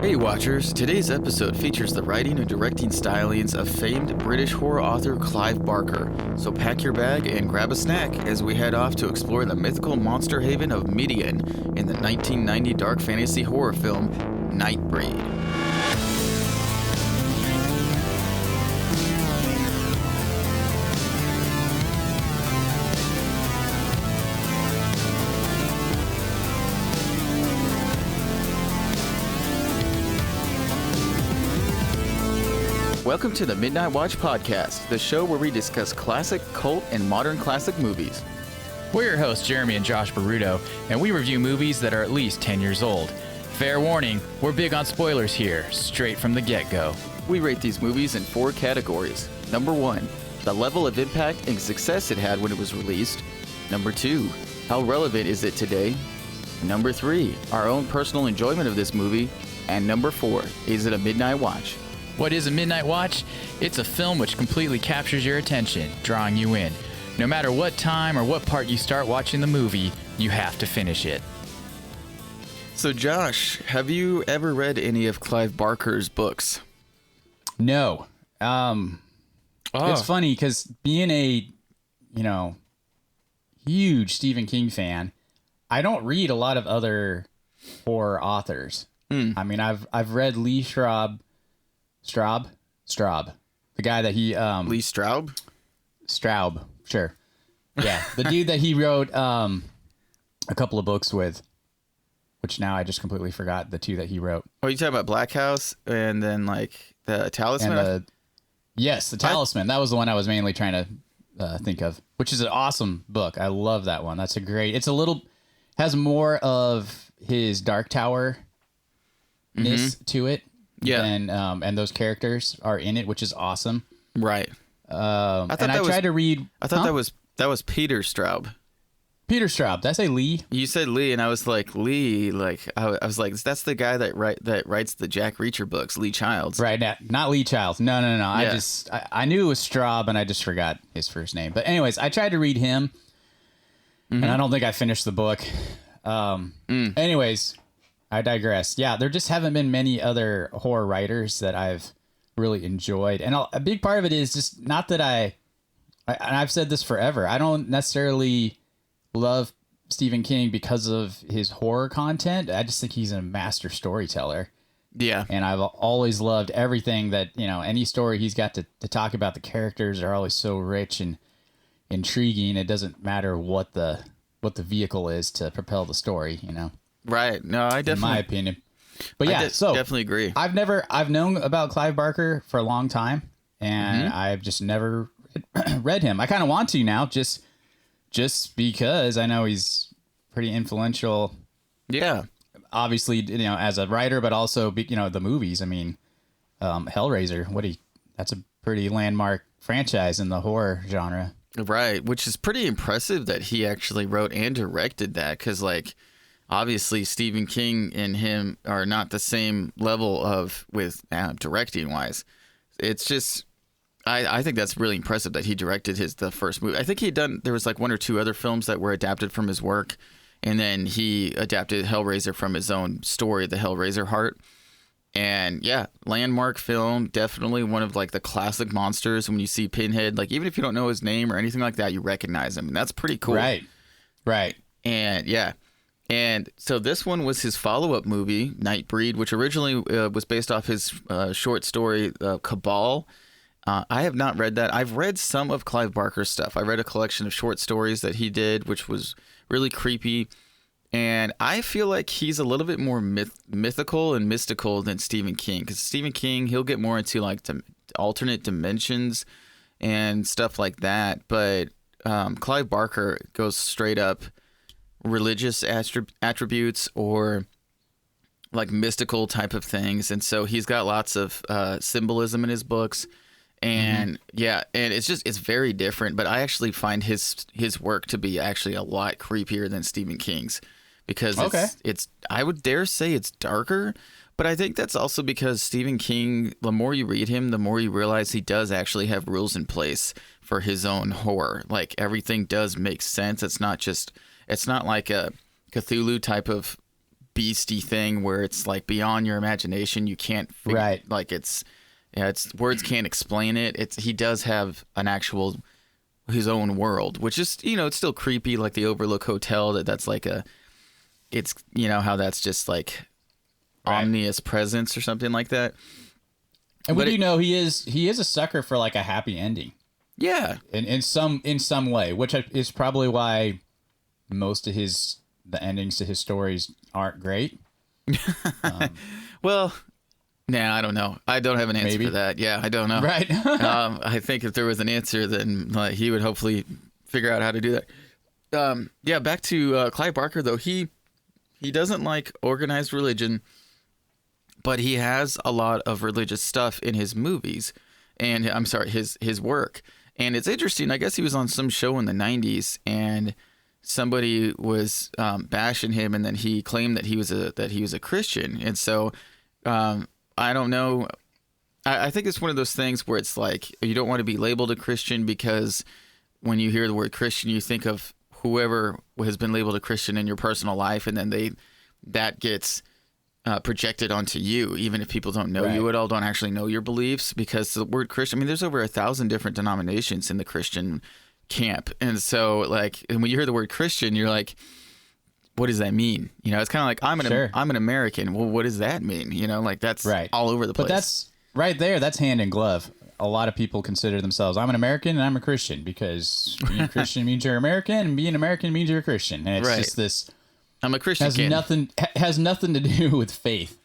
Hey Watchers, today's episode features the writing and directing stylings of famed British horror author Clive Barker. So pack your bag and grab a snack as we head off to explore the mythical monster haven of Midian in the 1990 dark fantasy horror film Nightbreed. Welcome to the Midnight Watch Podcast, the show where we discuss classic, cult, and modern classic movies. We're your hosts, Jeremy and Josh Baruto, and we review movies that are at least 10 years old. Fair warning, we're big on spoilers here, straight from the get-go. We rate these movies in 4 categories. Number 1, the level of impact and success it had when it was released. Number 2, how relevant is it today? Number 3, our own personal enjoyment of this movie. And number 4, is it a midnight watch? What is a midnight watch? It's a film which completely captures your attention, drawing you in. No matter what time or what part you start watching the movie, you have to finish it. So Josh, have you ever read any of Clive Barker's books? No. It's funny because being a, huge Stephen King fan, I don't read a lot of other horror authors. I mean, I've read Lee Straub, the guy that he Lee Straub, sure, yeah, the dude that he wrote a couple of books with, which now I just completely forgot the 2 that he wrote. Oh, you talking about Black House and then like the Talisman? Yes, the Talisman. That was the one I was mainly trying to think of, which is an awesome book. I love that one. That's has more of his Dark Tower-ness to it. Yeah, and those characters are in it, which is awesome. Right. I tried to read. I thought that was Peter Straub. Peter Straub. Did I say Lee? You said Lee, and I was like Lee. Like I was like, that's the guy that writes the Jack Reacher books, Lee Childs. Right. Not Lee Childs. No. Yeah. I knew it was Straub, and I just forgot his first name. But anyways, I tried to read him, and I don't think I finished the book. Anyways. I digress. Yeah, there just haven't been many other horror writers that I've really enjoyed. And a big part of it is just not that and I've said this forever, I don't necessarily love Stephen King because of his horror content. I just think he's a master storyteller. Yeah. And I've always loved everything that, any story he's got to talk about. The characters are always so rich and intriguing. It doesn't matter what the vehicle is to propel the story, Right. No, I definitely. In my opinion. But yeah, so definitely agree. I've known about Clive Barker for a long time, and I've just never read him. I kind of want to now, just because I know he's pretty influential. Yeah. Obviously, as a writer, but also, the movies. I mean, Hellraiser. That's a pretty landmark franchise in the horror genre. Right, which is pretty impressive that he actually wrote and directed that, because obviously, Stephen King and him are not the same level with directing wise. It's just, I think that's really impressive that he directed the first movie. I think there was like 1 or 2 other films that were adapted from his work, and then he adapted Hellraiser from his own story, The Hellraiser Heart. And yeah, landmark film, definitely one of like the classic monsters. When you see Pinhead, like even if you don't know his name or anything like that, you recognize him, and that's pretty cool. Right. And yeah. And so this one was his follow-up movie, Nightbreed, which originally was based off his short story, Cabal. I have not read that. I've read some of Clive Barker's stuff. I read a collection of short stories that he did, which was really creepy. And I feel like he's a little bit more mythical and mystical than Stephen King. Because Stephen King, he'll get more into like alternate dimensions and stuff like that. But Clive Barker goes straight up religious attributes or like mystical type of things, and so he's got lots of symbolism in his books, and and it's very different. But I actually find his work to be actually a lot creepier than Stephen King's, because it's I would dare say it's darker. But I think that's also because Stephen King, the more you read him, the more you realize he does actually have rules in place for his own horror. Like everything does make sense. It's not like a Cthulhu type of beastie thing where it's like beyond your imagination. You can't figure, Right. like it's words can't explain it. He does have an actual his own world, which is, it's still creepy, like the Overlook Hotel. That's like it's how that's just like omnious presence or something like that. And we do know he is a sucker for like a happy ending. Yeah. In some way, which is probably why most of the endings to his stories aren't great. Well, nah, I don't know. I don't have an answer for that. Yeah, I don't know. Right. I think if there was an answer, then he would hopefully figure out how to do that. Yeah, back to Clive Barker, though. He doesn't like organized religion, but he has a lot of religious stuff in his movies, and I'm sorry, his work. And it's interesting. I guess he was on some show in the 90s, and somebody was bashing him, and then he claimed that he was a Christian. And so I don't know. I think it's one of those things where it's like you don't want to be labeled a Christian, because when you hear the word Christian, you think of whoever has been labeled a Christian in your personal life, and then that gets projected onto you, even if people don't know you at all, don't actually know your beliefs, because the word Christian, I mean, there's over 1,000 different denominations in the Christian camp. And so and when you hear the word Christian, you're like, what does that mean? It's kind of like, I'm an American. Well, what does that mean? That's all over the place. But that's right there. That's hand in glove. A lot of people consider themselves, I'm an American and I'm a Christian, because being a Christian means you're American, and being American means you're a Christian. And it's just this, I'm a Christian. Has nothing to do with faith.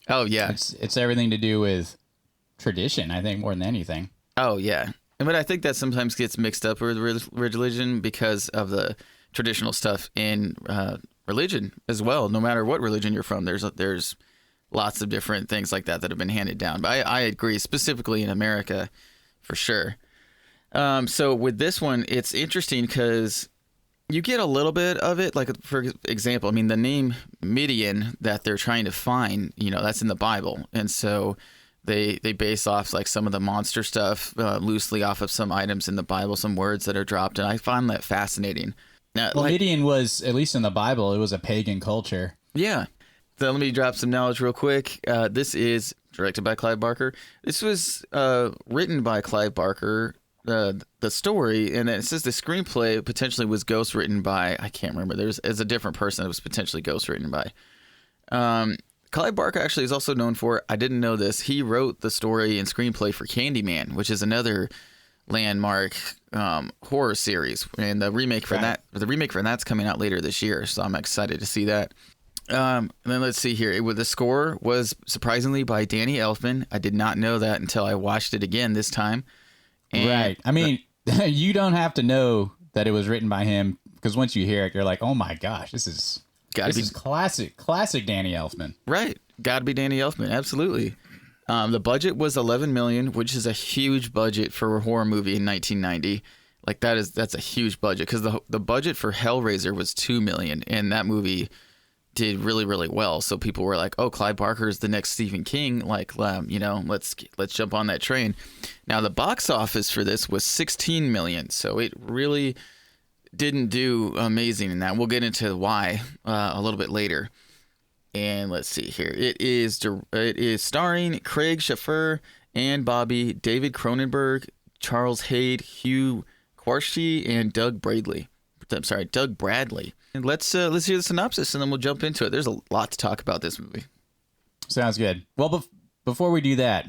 Oh yeah, it's everything to do with tradition, I think, more than anything. Oh yeah, but I think that sometimes gets mixed up with religion because of the traditional stuff in religion as well. No matter what religion you're from, there's lots of different things like that have been handed down. But I agree, specifically in America, for sure. So with this one, it's interesting because you get a little bit of it. Like, for example, I mean, the name Midian that they're trying to find, that's in the Bible. And so they base off like some of the monster stuff loosely off of some items in the Bible, some words that are dropped. And I find that fascinating. Now, Midian was, at least in the Bible, it was a pagan culture. Yeah. So let me drop some knowledge real quick. This is directed by Clive Barker. This was written by Clive Barker, the story, and it says the screenplay potentially was ghostwritten by, I can't remember. There's a different person that was potentially ghostwritten by. Clive Barker actually is also known for, I didn't know this, he wrote the story and screenplay for Candyman, which is another landmark horror series, and the remake for that's coming out later this year, so I'm excited to see that. And then let's see here. The score was surprisingly by Danny Elfman. I did not know that until I watched it again this time. And right. I mean, you don't have to know that it was written by him, because once you hear it, you're like, oh my gosh, this is classic Danny Elfman. Right. Got to be Danny Elfman. Absolutely. The budget was $11 million, which is a huge budget for a horror movie in 1990. Like that's a huge budget, because the budget for Hellraiser was $2 million, and that movie did really, really well. So people were like, oh, Clive Barker is the next Stephen King. Like, let's jump on that train. Now, the box office for this was $16 million. So it really didn't do amazing in that. We'll get into why a little bit later. And let's see here. It is starring Craig Sheffer, Ann Bobby, David Cronenberg, Charles Hayde, Hugh Quarshie, and Doug Bradley. And let's hear the synopsis, and then we'll jump into it. There's a lot to talk about this movie. Sounds good. Well, before we do that,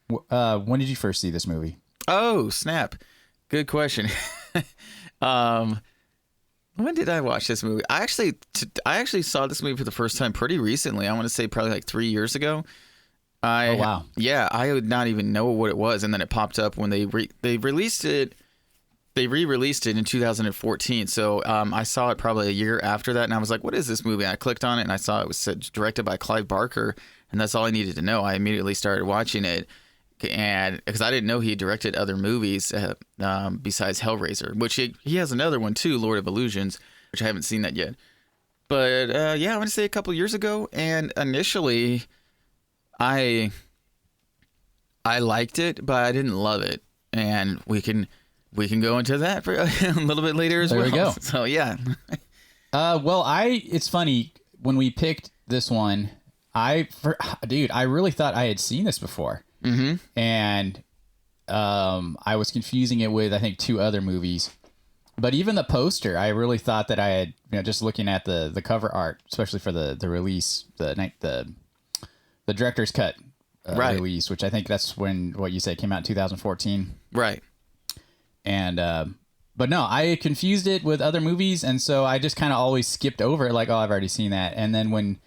when did you first see this movie? Oh, snap. Good question. When did I watch this movie? I actually saw this movie for the first time pretty recently. I want to say probably like 3 years ago. Oh, wow. Yeah, I would not even know what it was, and then it popped up when they released it. They re-released it in 2014, so I saw it probably a year after that, and I was like, what is this movie? And I clicked on it, and I saw it was directed by Clive Barker, and that's all I needed to know. I immediately started watching it, and because I didn't know he had directed other movies besides Hellraiser, which he has another one too, Lord of Illusions, which I haven't seen that yet. But yeah, I want to say a couple years ago, and initially I liked it, but I didn't love it, and we can go into that for a little bit later as well. There we go. So yeah. Well, it's funny, when we picked this one. Dude, I really thought I had seen this before. Mm-hmm. And I was confusing it with, I think, two other movies. But even the poster, I really thought that I had, just looking at the cover art, especially for the release, the director's cut Right. release, which I think that's when what you said came out in 2014. Right. And but no, I confused it with other movies, and so I just kind of always skipped over it, like, oh, I've already seen that. And then when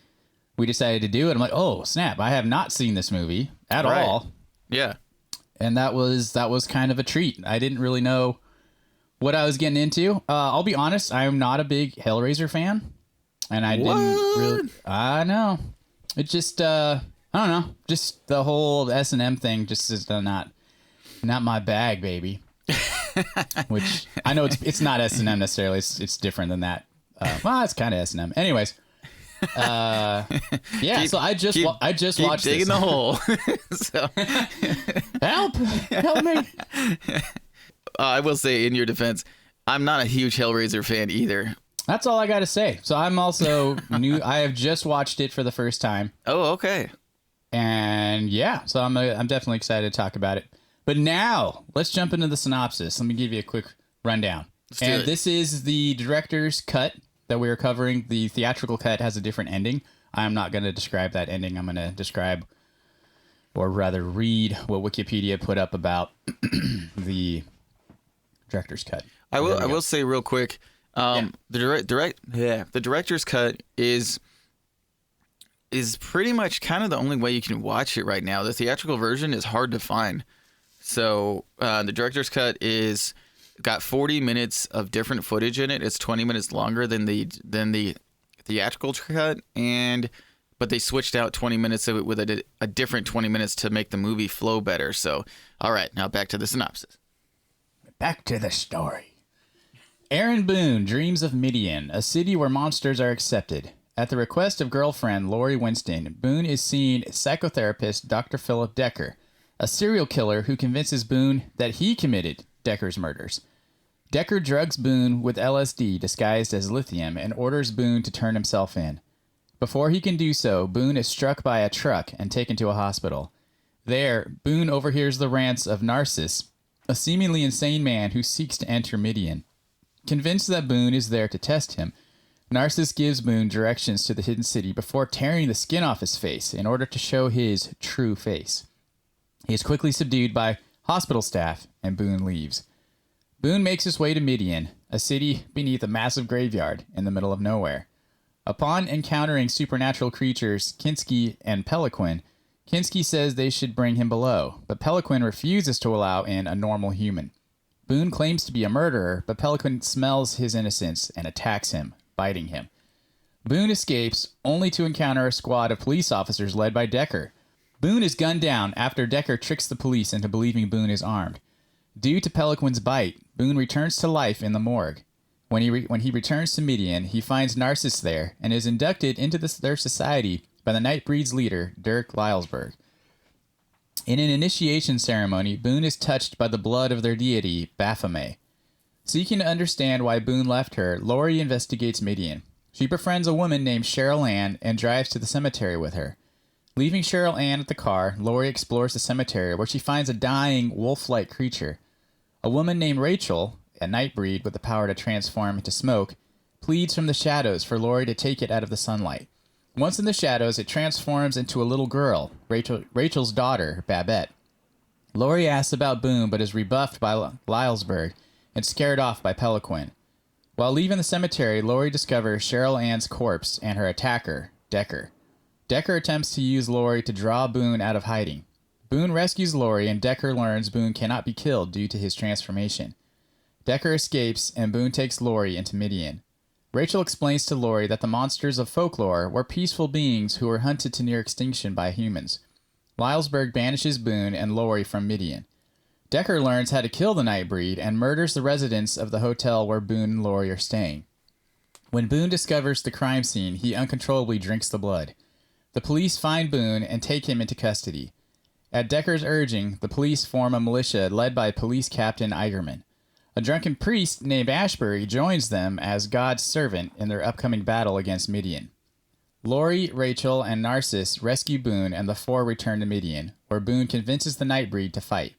we decided to do it, I'm like, oh snap, I have not seen this movie at Right. all. Yeah. And that was kind of a treat. I didn't really know what I was getting into. I'll be honest, I'm not a big Hellraiser fan, and I didn't really. I know. It just I don't know. Just the whole S&M thing just is not my bag, baby. Which I know it's not S&M necessarily. It's different than that. Well, it's kind of S&M. Anyways. Yeah, so I just watched digging this. the hole. So Help me. I will say, in your defense, I'm not a huge Hellraiser fan either. That's all I got to say. So I'm also new. I have just watched it for the first time, Oh, okay. and yeah, so I'm definitely excited to talk about it. But now let's jump into the synopsis. Let me give you a quick rundown. Let's do And it. this is the director's cut that we are covering. The theatrical cut has a different ending. I'm not going to describe that ending. I'm going to describe, or rather read, what Wikipedia put up about the director's cut. I There we go. will say real quick, the director's cut is pretty much kind of the only way you can watch it right now. The theatrical version is hard to find. So the director's cut is got 40 minutes of different footage in it. It's 20 minutes longer than the theatrical cut, but they switched out 20 minutes of it with a different 20 minutes to make the movie flow better. So, all right, now back to the synopsis. Back to the story. Aaron Boone dreams of Midian, a city where monsters are accepted. At the request of girlfriend Lori Winston, Boone is seeing psychotherapist Dr. Philip Decker, a serial killer who convinces Boone that he committed Decker's murders. Decker drugs Boone with LSD disguised as lithium and orders Boone to turn himself in. Before he can do so, Boone is struck by a truck and taken to a hospital. There, Boone overhears the rants of Narcissus, a seemingly insane man who seeks to enter Midian. Convinced that Boone is there to test him, Narcissus gives Boone directions to the hidden city before tearing the skin off his face in order to show his true face. He is quickly subdued by hospital staff, and Boone leaves. Boone makes his way to Midian, a city beneath a massive graveyard in the middle of nowhere. Upon encountering supernatural creatures Kinski and Peliquin, Kinski says they should bring him below, but Peliquin refuses to allow in a normal human. Boone claims to be a murderer, but Peliquin smells his innocence and attacks him, biting him. Boone escapes, only to encounter a squad of police officers led by Decker. Boone is gunned down after Decker tricks the police into believing Boone is armed. Due to Peliquin's bite, Boone returns to life in the morgue. When he returns to Midian, he finds Narcissus there and is inducted into their society by the Nightbreed's leader, Dirk Lylesburg. In an initiation ceremony, Boone is touched by the blood of their deity, Baphomet. Seeking to understand why Boone left her, Lori investigates Midian. She befriends a woman named Cheryl Ann and drives to the cemetery with her. Leaving Cheryl Ann at the car, Lori explores the cemetery where she finds a dying, wolf-like creature. A woman named Rachel, a Nightbreed with the power to transform into smoke, pleads from the shadows for Lori to take it out of the sunlight. Once in the shadows, it transforms into a little girl, Rachel's daughter, Babette. Lori asks about Boone, but is rebuffed by Lylesburg and scared off by Peliquin. While leaving the cemetery, Lori discovers Cheryl Ann's corpse and her attacker, Decker. Decker attempts to use Lori to draw Boone out of hiding. Boone rescues Lori, and Decker learns Boone cannot be killed due to his transformation. Decker escapes, and Boone takes Lori into Midian. Rachel explains to Lori that the monsters of folklore were peaceful beings who were hunted to near extinction by humans. Lylesburg banishes Boone and Lori from Midian. Decker learns how to kill the Nightbreed and murders the residents of the hotel where Boone and Lori are staying. When Boone discovers the crime scene, he uncontrollably drinks the blood. The police find Boone and take him into custody. At Decker's urging, the police form a militia led by Police Captain Eigerman. A drunken priest named Ashbury joins them as God's servant in their upcoming battle against Midian. Lori, Rachel, and Narcissus rescue Boone, and the four return to Midian, where Boone convinces the Nightbreed to fight.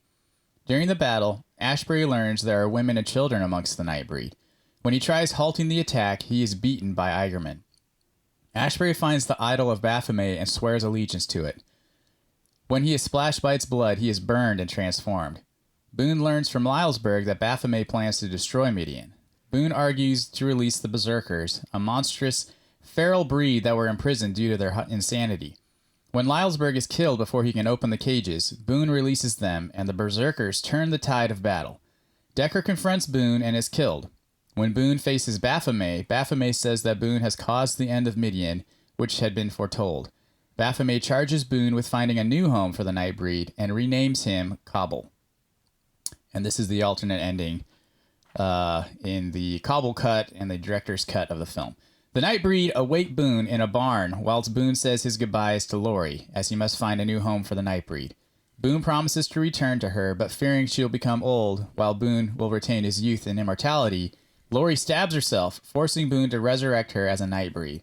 During the battle, Ashbury learns there are women and children amongst the Nightbreed. When he tries halting the attack, he is beaten by Eigerman. Ashbury finds the idol of Baphomet and swears allegiance to it. When he is splashed by its blood, he is burned and transformed. Boone learns from Lylesburg that Baphomet plans to destroy Midian. Boone argues to release the Berserkers, a monstrous, feral breed that were imprisoned due to their insanity. When Lylesburg is killed before he can open the cages, Boone releases them, and the Berserkers turn the tide of battle. Decker confronts Boone and is killed. When Boone faces Baphomet, Baphomet says that Boone has caused the end of Midian, which had been foretold. Baphomet charges Boone with finding a new home for the Nightbreed and renames him Cobble. And this is the alternate ending in the Cobble cut and the director's cut of the film. The Nightbreed await Boone in a barn whilst Boone says his goodbyes to Lori, as he must find a new home for the Nightbreed. Boone promises to return to her, but fearing she'll become old, while Boone will retain his youth and immortality, Lori stabs herself, forcing Boone to resurrect her as a Nightbreed.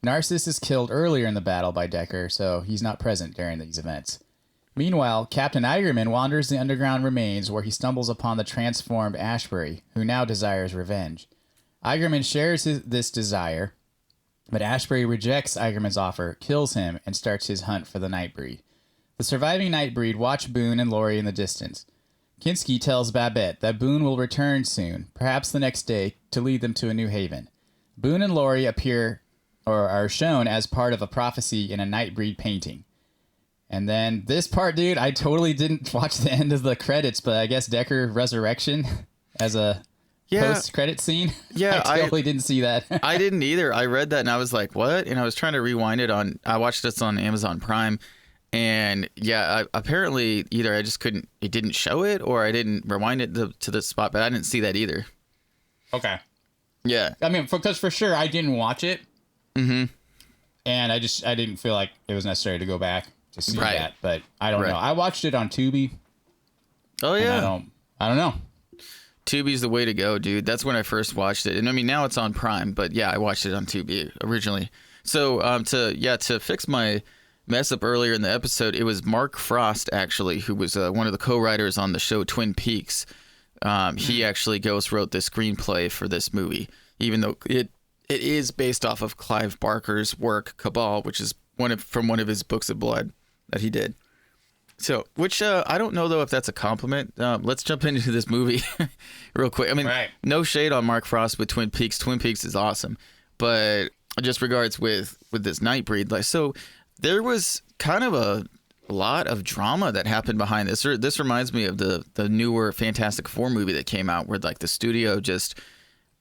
Narcissus is killed earlier in the battle by Decker, so he's not present during these events. Meanwhile, Captain Eigerman wanders the underground remains where he stumbles upon the transformed Ashbury, who now desires revenge. Eigerman shares this desire, but Ashbury rejects Eigerman's offer, kills him, and starts his hunt for the Nightbreed. The surviving Nightbreed watch Boone and Lori in the distance. Kinski tells Babette that Boone will return soon, perhaps the next day, to lead them to a new haven. Boone and Lori appear or are shown as part of a prophecy in a Nightbreed painting. And then this part, dude, I totally didn't watch the end of the credits, but I guess Decker resurrection as a post-credit scene. Yeah, I totally didn't see that. I didn't either. I read that and I was like, what? And I was trying to rewind it I watched this on Amazon Prime. And yeah, apparently either I just couldn't, it didn't show it, or I didn't rewind it to the spot, but I didn't see that either. Okay. Yeah. I mean, because for sure I didn't watch it. Mm-hmm. And I didn't feel like it was necessary to go back to see that, but I don't know. I watched it on Tubi. Oh yeah. I don't know. Tubi's the way to go, dude. That's when I first watched it. And I mean, now it's on Prime, but yeah, I watched it on Tubi originally. So, to fix my mess up earlier in the episode, it was Mark Frost, actually, who was one of the co-writers on the show Twin Peaks. He actually ghost wrote the screenplay for this movie, even though it is based off of Clive Barker's work, Cabal, which is from one of his books of blood that he did. So, which I don't know, though, if that's a compliment. Let's jump into this movie real quick. I mean, no shade on Mark Frost with Twin Peaks. Twin Peaks is awesome. But just regards with this Nightbreed, like, so there was kind of a lot of drama that happened behind this. This reminds me of the newer Fantastic Four movie that came out, where like the studio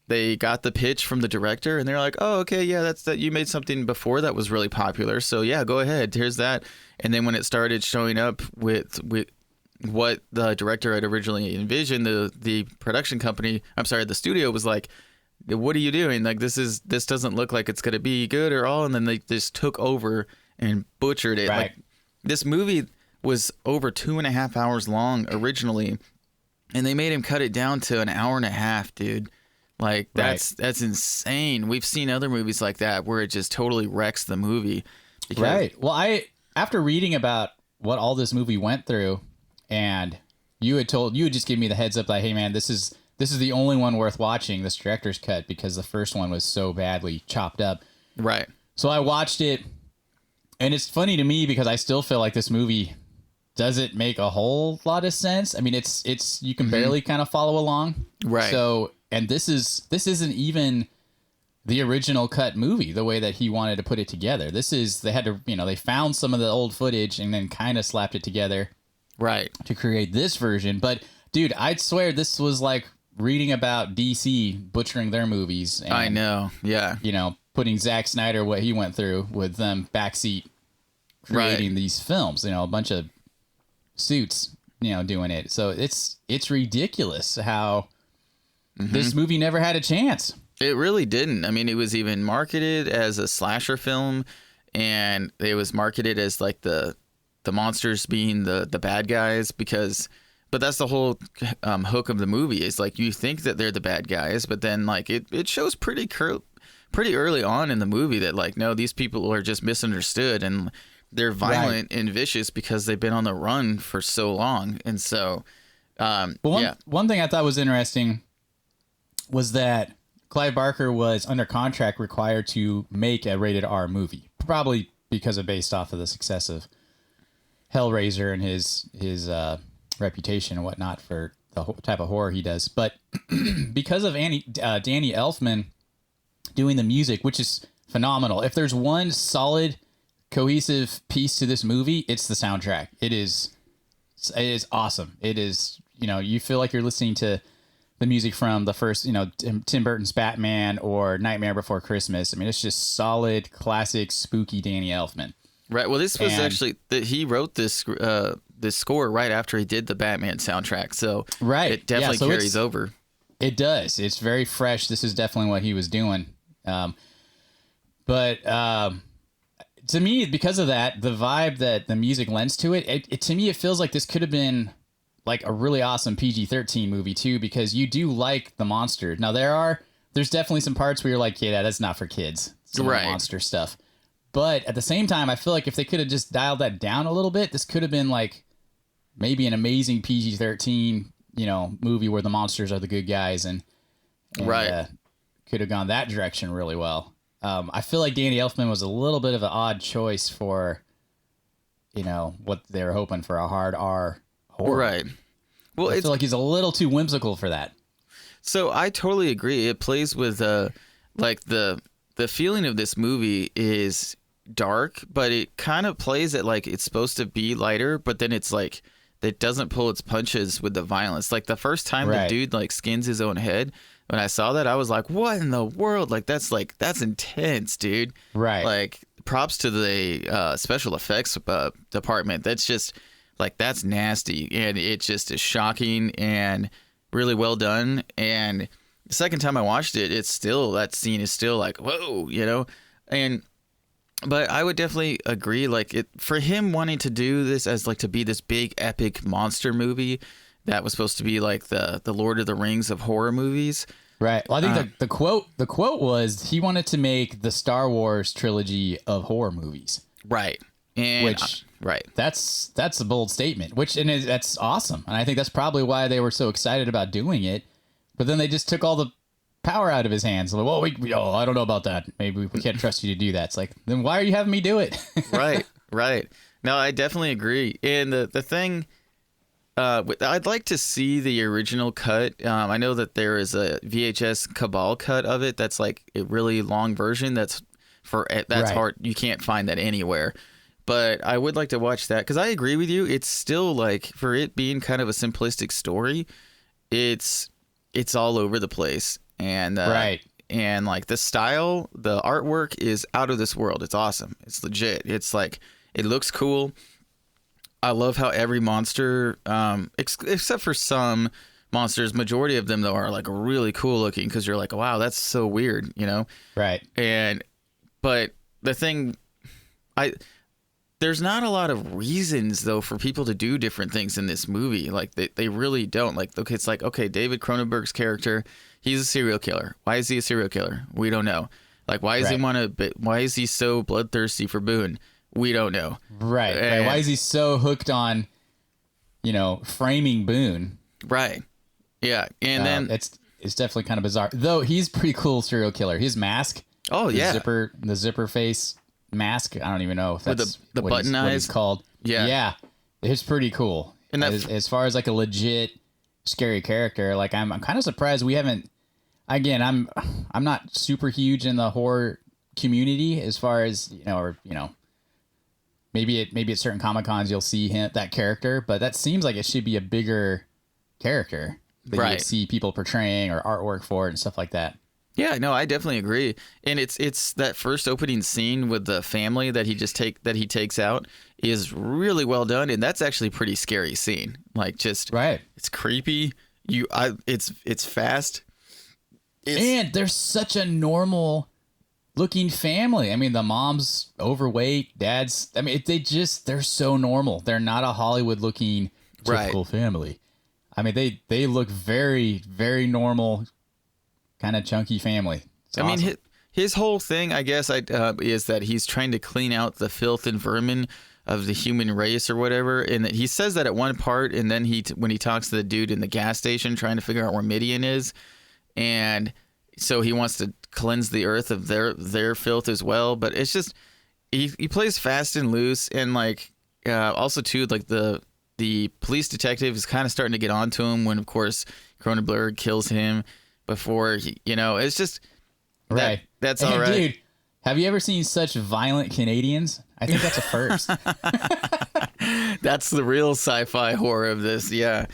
they got the pitch from the director and they're like, oh, okay, yeah, that's that. You made something before that was really popular, so yeah, go ahead. Here's that. And then when it started showing up with what the director had originally envisioned, the production company, the studio was like, what are you doing? Like, this doesn't look like it's gonna be good or all. And then they just took over and butchered it. Like, this movie was over 2.5 hours long originally, and they made him cut it down to an hour and a half, dude. Like, that's insane. We've seen other movies like that where it just totally wrecks the movie. Right. Well, after reading about what all this movie went through, and you had just given me the heads up like, hey man, this is the only one worth watching, this director's cut, because the first one was so badly chopped up. Right. So I watched it, and it's funny to me because I still feel like this movie doesn't make a whole lot of sense. I mean, it's you can barely kind of follow along. Right. So, and this isn't even the original cut movie, the way that he wanted to put it together. They had to, they found some of the old footage and then kind of slapped it together. Right. To create this version. But dude, I'd swear this was like reading about DC butchering their movies. And, I know. Yeah. Putting Zack Snyder, what he went through with them backseat creating these films, a bunch of suits, doing it. So it's ridiculous how this movie never had a chance. It really didn't. I mean, it was even marketed as a slasher film, and it was marketed as like the monsters being the bad guys, but that's the whole hook of the movie, is like you think that they're the bad guys, but then like it shows pretty pretty early on in the movie that like, no, these people are just misunderstood and they're violent and vicious because they've been on the run for so long. And so, one thing I thought was interesting was that Clive Barker was under contract required to make a rated R movie, probably because of based off of the success of Hellraiser and his reputation and whatnot for the type of horror he does. But because of Danny Elfman doing the music, which is phenomenal. If there's one solid, cohesive piece to this movie, it's the soundtrack. It is awesome. It is, you feel like you're listening to the music from the first, Tim Burton's Batman or Nightmare Before Christmas. I mean, it's just solid, classic, spooky Danny Elfman. Right. Well, this was actually that he wrote this score right after he did the Batman soundtrack. So it definitely carries over. It does. It's very fresh. This is definitely what he was doing. But to me, because of that, the vibe that the music lends to it, to me, it feels like this could have been like a really awesome PG-13 movie too, because you do like the monster. Now there's definitely some parts where you're like, yeah, that's not for kids. Some of the monster stuff. But at the same time, I feel like if they could have just dialed that down a little bit, this could have been like maybe an amazing PG-13, movie where the monsters are the good guys and could have gone that direction really well. I feel like Danny Elfman was a little bit of an odd choice for, what they were hoping for a hard R horror. Right. Well, I feel like he's a little too whimsical for that. So I totally agree. It plays with like the feeling of this movie is dark, but it kind of plays it like it's supposed to be lighter, but then it's like it doesn't pull its punches with the violence. Like the first time the dude like skins his own head, when I saw that, I was like, what in the world? That's intense, dude. Right. Like props to the special effects department. That's just like, that's nasty. And it just is shocking and really well done. And the second time I watched it, it's still, that scene is still like, whoa, but I would definitely agree, like for him wanting to do this as like to be this big epic monster movie that was supposed to be like the Lord of the Rings of horror movies. Right. Well, I think the quote was he wanted to make the Star Wars trilogy of horror movies. Right. And that's a bold statement, that's awesome. And I think that's probably why they were so excited about doing it. But then they just took all the power out of his hands. Like, well, I don't know about that. Maybe we can't trust you to do that. It's like, then why are you having me do it? Right. No, I definitely agree. And the thing, I'd like to see the original cut. I know that there is a VHS Cabal cut of it. That's like a really long version. That's hard. You can't find that anywhere. But I would like to watch that because I agree with you. It's still like, for it being kind of a simplistic story, it's all over the place. And and like the style, the artwork is out of this world. It's awesome. It's legit. It's like, it looks cool. I love how every monster, except for some monsters, majority of them though are like really cool looking because you're like, wow, that's so weird, Right. But the thing, there's not a lot of reasons though for people to do different things in this movie. Like they really don't. Like, okay, it's like, okay, David Cronenberg's character, he's a serial killer. Why is he a serial killer? We don't know. Like, why is he so bloodthirsty for Boone? We don't know. Right. Why is he so hooked on, framing Boone? Right. Yeah. And then it's definitely kind of bizarre. Though he's pretty cool serial killer. His mask. Oh yeah. The zipper face mask. I don't even know if that's the button eyes. What he's called. Yeah. Yeah. It's pretty cool. And as far as like a legit scary character, like I'm kind of surprised we haven't. Again, I'm not super huge in the horror community as far as maybe at certain Comic Cons you'll see that character, but that seems like it should be a bigger character that you would see people portraying or artwork for it and stuff like that. Yeah, no, I definitely agree. And it's that first opening scene with the family that he takes out is really well done, and that's actually a pretty scary scene. Like it's creepy. It's fast. And they're such a normal looking family. I mean, the mom's overweight, dad's, I mean, they're so normal. They're not a Hollywood looking typical family. I mean, they look very, very normal, kind of chunky family. It's awesome. his whole thing, I guess, is that he's trying to clean out the filth and vermin of the human race or whatever. And he says that at one part, and then when he talks to the dude in the gas station trying to figure out where Midian is, and so he wants to cleanse the earth of their filth as well. But it's just he plays fast and loose, and like also too, like the police detective is kind of starting to get onto him when, of course, Cronenberg kills him before he, it's just right. That's all right. Dude, have you ever seen such violent Canadians? I think that's a first. That's the real sci-fi horror of this. Yeah.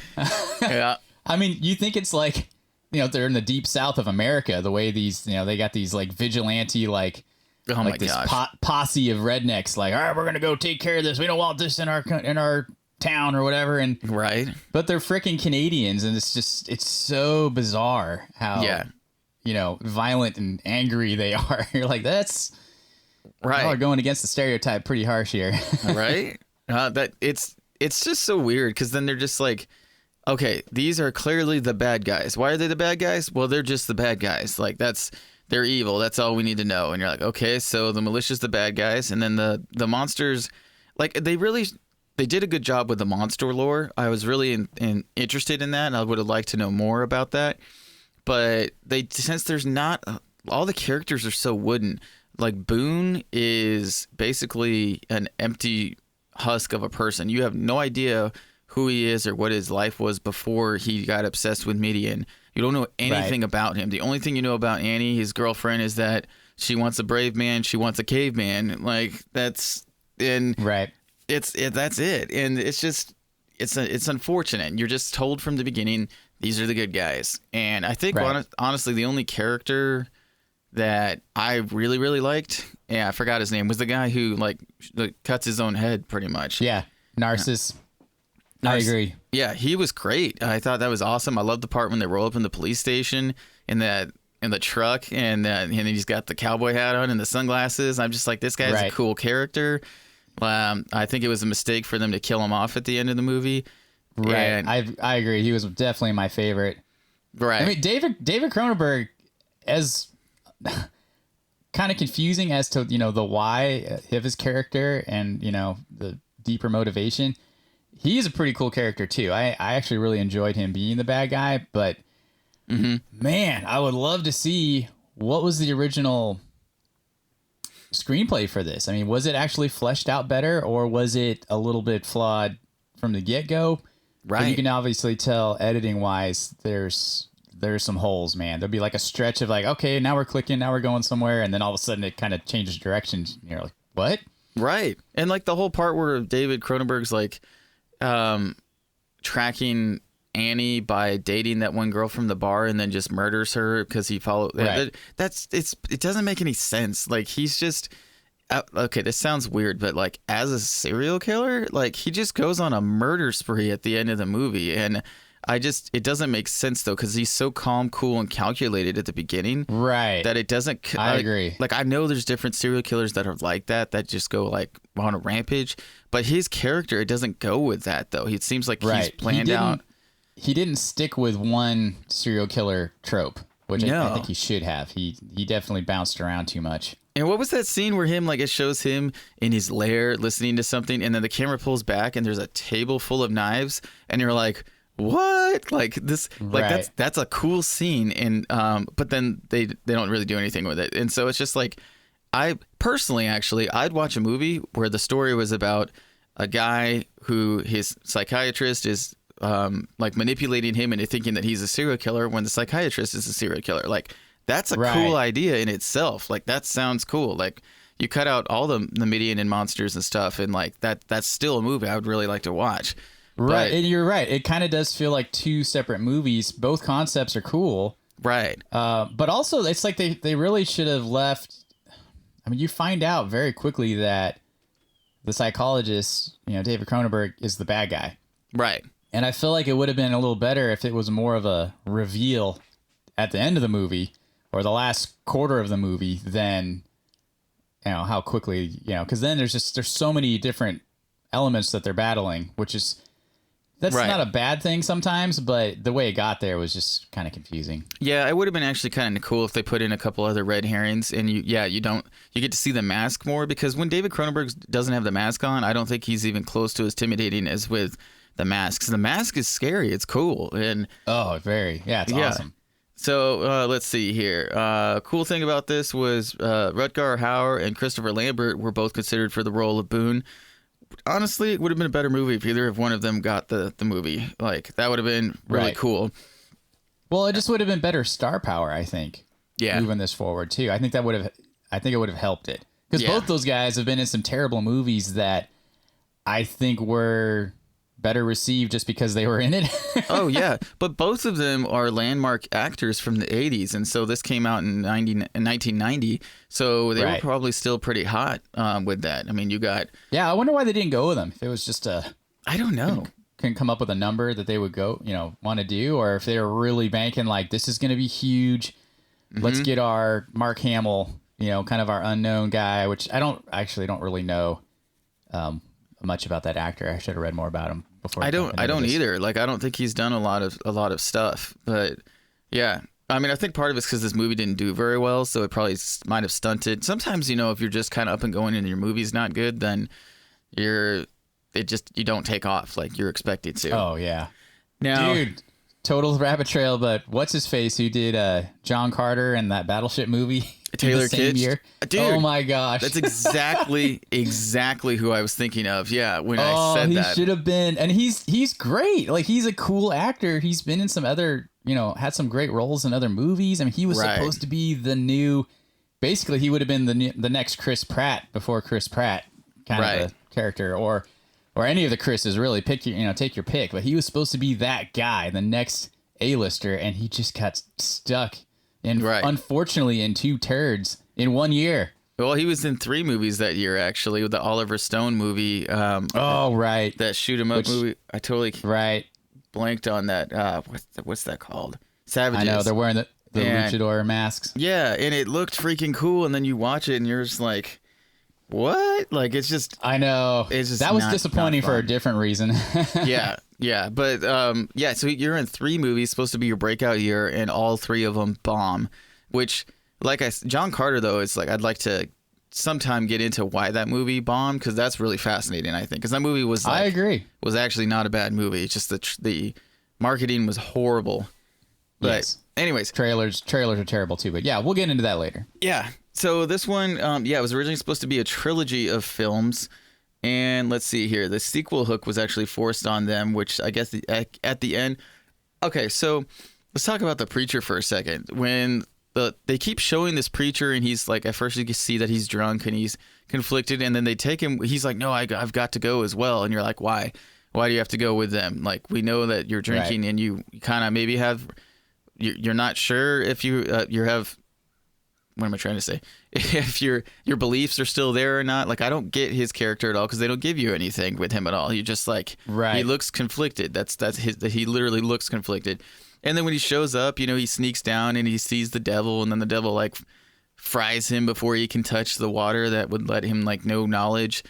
Yeah. I mean, you think it's like, they're in the deep south of America, the way these, they got these like vigilante, like, oh my this gosh, posse of rednecks, like, all right, we're going to go take care of this. We don't want this in our town or whatever. And right. But they're freaking Canadians. And it's so bizarre how, violent and angry they are. You're like, that's right. Y'all are going against the stereotype pretty harsh here. Right. That it's just so weird. Cause then they're just like, okay, these are clearly the bad guys. Why are they the bad guys? Well, they're just the bad guys. Like they're evil. That's all we need to know. And you're like, okay, so the militia's the bad guys. And then the monsters, like they did a good job with the monster lore. I was really interested in that. And I would have liked to know more about that. But since there's not, all the characters are so wooden. Like Boone is basically an empty husk of a person. You have no idea who he is or what his life was before he got obsessed with Midian. You don't know anything about him. The only thing you know about Annie, his girlfriend, is that she wants a brave man. She wants a caveman. Like that's right. That's it. And it's just it's unfortunate. You're just told from the beginning these are the good guys. And I think honestly, the only character that I really, really liked, I forgot his name, was the guy who like cuts his own head pretty much. Yeah. Narcissus. I agree. Yeah, he was great. I thought that was awesome. I love the part when they roll up in the police station in the truck, and then he's got the cowboy hat on and the sunglasses. I'm just like, this guy's a cool character. I think it was a mistake for them to kill him off at the end of the movie. Right. And, I agree. He was definitely my favorite. Right. I mean, David Cronenberg, as kind of confusing as to, the why of his character and, the deeper motivation. He's a pretty cool character too. I actually really enjoyed him being the bad guy, but man, I would love to see what was the original screenplay for this. I mean, was it actually fleshed out better, or was it a little bit flawed from the get-go? Right. But you can obviously tell editing wise, there's some holes, man. There'll be like a stretch of like, okay, now we're clicking, now we're going somewhere, and then all of a sudden it kind of changes directions. You're like, what? Right. And like the whole part where David Cronenberg's like tracking Annie by dating that one girl from the bar and then just murders her because he followed. Right. It doesn't make any sense. Like he's just okay. This sounds weird, but like as a serial killer, like he just goes on a murder spree at the end of the movie, and it doesn't make sense though because he's so calm, cool, and calculated at the beginning. Right. That it doesn't. I agree. Like I know there's different serial killers that are like that just go like on a rampage, but his character, it doesn't go with that though. It seems like he's planned out. He didn't stick with one serial killer trope, which I think he should have. He definitely bounced around too much. And what was that scene where it shows him in his lair listening to something, and then the camera pulls back and there's a table full of knives, and you're like, what? Like this, like that's a cool scene, and but then they don't really do anything with it, and so it's just like, I personally I'd watch a movie where the story was about a guy who his psychiatrist is like manipulating him into thinking that he's a serial killer when the psychiatrist is a serial killer. Like that's a cool idea in itself. Like that sounds cool. Like you cut out all the Midian and monsters and stuff, and like that's still a movie I would really like to watch. Right. And you're right. It kind of does feel like two separate movies. Both concepts are cool. Right. But also it's like they really should have left. I mean, you find out very quickly that the psychologist, David Cronenberg, is the bad guy. Right. And I feel like it would have been a little better if it was more of a reveal at the end of the movie or the last quarter of the movie than, how quickly, because then there's so many different elements that they're battling, which is That's Right. not a bad thing sometimes, but the way it got there was just kind of confusing. Yeah, it would have been actually kind of cool if they put in a couple other red herrings, and you get to see the mask more, because when David Cronenberg doesn't have the mask on, I don't think he's even close to as intimidating as with the mask. 'Cause the mask is scary. It's cool, and Oh, very. Yeah, it's awesome. So let's see here. Cool thing about this was Rutger Hauer and Christopher Lambert were both considered for the role of Boone. Honestly, it would have been a better movie if either of one of them got the movie. Like, that would have been really Right. cool. Well, it just would have been better star power, I think. Yeah. Moving this forward too. I think it would have helped it. Because Yeah. both those guys have been in some terrible movies that I think were better received just because they were in it. Oh, yeah. But both of them are landmark actors from the 80s. And so this came out in 1990. So they were Right. probably still pretty hot with that. I mean, you got, Yeah, I wonder why they didn't go with them. If it was just I don't know. couldn't come up with a number that they would want to do, or if they were really banking like this is going to be huge. Let's get our Mark Hamill, kind of our unknown guy, which I don't really know much about that actor. I should have read more about him before. I don't either. Like, I don't think he's done a lot of stuff, but yeah. I mean, I think part of it's because this movie didn't do very well, so it probably might have stunted. Sometimes, if you're just kind of up and going and your movie's not good, then you don't take off like you're expected to. Oh yeah, Now, dude, total rabbit trail. But what's his face who did John Carter and that Battleship movie? Taylor the same Kitsch? year? Dude, oh my gosh, that's exactly who I was thinking of. Yeah, when I said he that. should have been, and he's great. Like, he's a cool actor. He's been in some other, had some great roles in other movies. I mean, he was Right. supposed to be the new. Basically, he would have been the next Chris Pratt before Chris Pratt kind Right. of a character, or any of the Chris's. Really, pick your take your pick. But he was supposed to be that guy, the next A-lister, and he just got stuck in, Right. unfortunately, in two turds in 1 year. Well, he was in 3 movies that year, actually, with the Oliver Stone movie. Oh right, That shoot 'em up movie. I totally right. blanked on that. What's that called? Savages. I know they're wearing the And- luchador masks. Yeah, and it looked freaking cool, and then you watch it, and you're just like, what? Like, it's just, I know. It's just that was not disappointing for a fun. different reason. yeah. But, yeah, so you're in 3 movies, supposed to be your breakout year, and all 3 of them bomb, which, John Carter, though, is like, I'd like to sometime get into why that movie bombed, because that's really fascinating, I think, because that movie was, I agree. was actually not a bad movie. It's just the marketing was horrible. But Yes. anyways, Trailers are terrible too, but yeah, we'll get into that later. yeah. So this one, it was originally supposed to be a trilogy of films. And let's see here. The sequel hook was actually forced on them, which I guess at the end. Okay, so let's talk about the preacher for a second. When they keep showing this preacher, and he's like, at first you can see that he's drunk and he's conflicted, and then they take him. He's like, no, I've got to go as well. And you're like, why? Why do you have to go with them? Like, we know that you're drinking, and you kind of maybe have. You're not sure if you have. What am I trying to say? If your beliefs are still there or not. Like, I don't get his character at all, because they don't give you anything with him at all. You just like, Right. He looks conflicted. That's he literally looks conflicted. And then when he shows up, he sneaks down and he sees the devil, and then the devil like fries him before he can touch the water that would let him like know knowledge.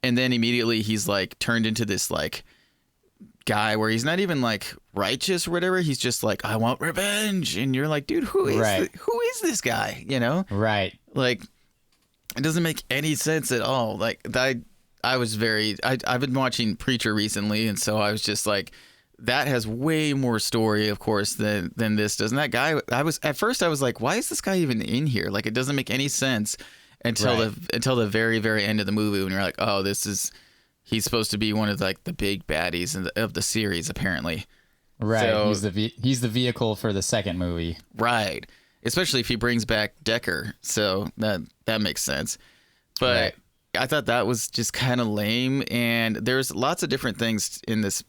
And then immediately he's like turned into this like guy where he's not even like righteous or whatever. He's just like, I want revenge. And you're like, dude, who is this guy? Right. Like, it doesn't make any sense at all. Like, I've been watching Preacher recently, and so I was just like, that has way more story, of course, than this does. And that guy, at first I was like, why is this guy even in here? Like, it doesn't make any sense until the very, very end of the movie, when you're like, oh, he's supposed to be one of like the big baddies of the series, apparently. Right. So, he's the vehicle for the second movie. Right. Especially if he brings back Decker. So that makes sense. But Right. I thought that was just kind of lame. And there's lots of different things in this.